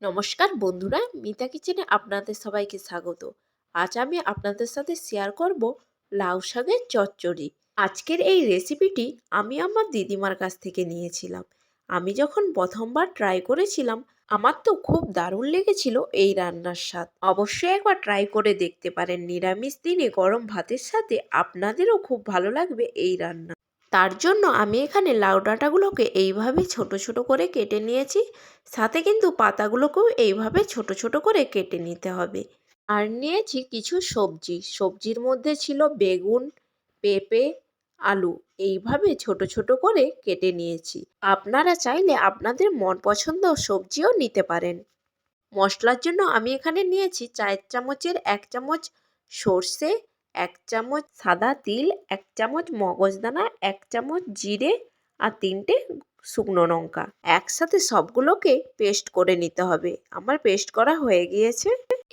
নমস্কার বন্ধুরা, মিতা কিচেনে আপনাদের সবাইকে স্বাগত। আজ আমি আপনাদের সাথে শেয়ার করব লাউ শাকের চচ্চড়ি। আজকের এই রেসিপিটি আমি আমার দিদিমার কাছ থেকে নিয়েছিলাম। আমি যখন প্রথমবার ট্রাই করেছিলাম, আমার তো খুব দারুণ লেগেছিল এই রান্নার স্বাদ। অবশ্যই একবার ট্রাই করে দেখতে পারেন। নিরামিষ দিনে গরম ভাতের সাথে আপনাদেরও খুব ভালো লাগবে এই রান্না। তার জন্য আমি এখানে লাউ ডাঁটাগুলোকে এইভাবে ছোট ছোট করে কেটে নিয়েছি। সাথে কিন্তু পাতাগুলোকেও এইভাবে ছোট ছোট করে কেটে নিতে হবে। আর নিয়েছি কিছু সবজি। সবজির মধ্যে ছিল বেগুন, পেঁপে, আলু। এইভাবে ছোট ছোট করে কেটে নিয়েছি। আপনারা চাইলে আপনাদের মন পছন্দ সবজিও নিতে পারেন। মশলার জন্য আমি এখানে নিয়েছি 4 চামচের 1 চামচ সর্ষে, 1 চামচ সাদা তিল, 1 চামচ মগজদানা, 1 চামচ জিরে আর 3টে শুকনো লঙ্কা। একসাথে সবগুলোকে পেস্ট করে নিতে হবে। আমার পেস্ট করা হয়ে গিয়েছে।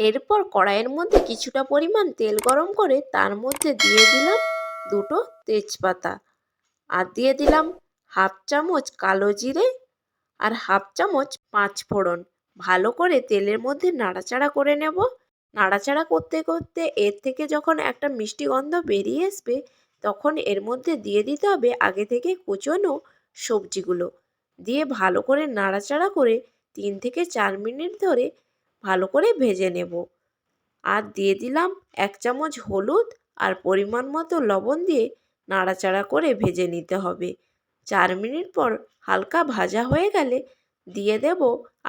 এরপর কড়াইয়ের মধ্যে কিছুটা পরিমাণ তেল গরম করে তার মধ্যে দিয়ে দিলাম 2টো তেজপাতা আর দিয়ে দিলাম 1/2 চামচ কালো জিরে আর 1/2 চামচ 5 ফোড়ন। ভালো করে তেলের মধ্যে নাড়াচাড়া করে নেব। নাড়াচাড়া করতে করতে এর থেকে যখন একটা মিষ্টি গন্ধ বেরিয়ে আসবে, তখন এর মধ্যে দিয়ে দিতে হবে আগে থেকে কুচোনো সবজিগুলো। দিয়ে ভালো করে নাড়াচাড়া করে 3 থেকে 4 মিনিট ধরে ভালো করে ভেজে নেব। আর দিয়ে দিলাম 1 চামচ হলুদ আর পরিমাণ মতো লবণ দিয়ে নাড়াচাড়া করে ভেজে নিতে হবে। 4 মিনিট পর হালকা ভাজা হয়ে গেলে দিয়ে দেব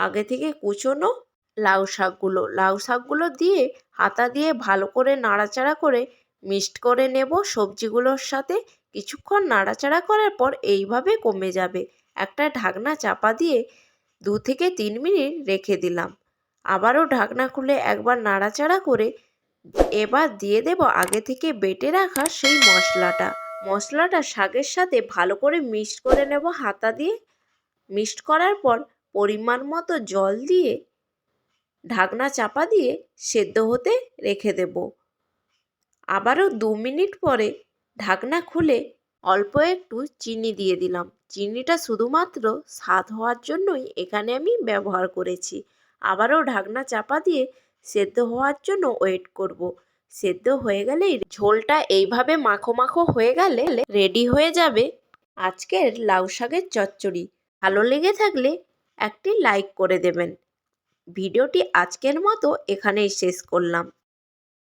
আগে থেকে কুচোনো লাউ শাকগুলো। লাউ শাকগুলো দিয়ে হাতা দিয়ে ভালো করে নাড়াচাড়া করে মিক্সড করে নেব সবজিগুলোর সাথে। কিছুক্ষণ নাড়াচাড়া করার পর এইভাবে কমে যাবে। একটা ঢাকনা চাপা দিয়ে 2 থেকে 3 মিনিট রেখে দিলাম। আবারও ঢাকনা খুলে একবার নাড়াচাড়া করে এবার দিয়ে দেব আগে থেকে বেটে রাখা সেই মশলাটা। মশলাটা শাকের সাথে ভালো করে মিক্সড করে নেব হাতা দিয়ে। মিক্সড করার পর পরিমাণ মতো জল দিয়ে ঢাকনা চাপা দিয়ে সেদ্ধ হতে রেখে দেব। আবারও 2 মিনিট পরে ঢাকনা খুলে অল্প একটু চিনি দিয়ে দিলাম। চিনিটা শুধুমাত্র স্বাদ হওয়ার জন্যই এখানে আমি ব্যবহার করেছি। আবারও ঢাকনা চাপা দিয়ে সেদ্ধ হওয়ার জন্য ওয়েট করব। সেদ্ধ হয়ে গেলেই ঝোলটা এইভাবে মাখো মাখো হয়ে গেলে রেডি হয়ে যাবে আজকের লাউ শাকের চচ্চড়ি। ভালো লেগে থাকলে একটি লাইক করে দেবেন। ভিডিওটি আজকের মতো এখানেই শেষ করলাম।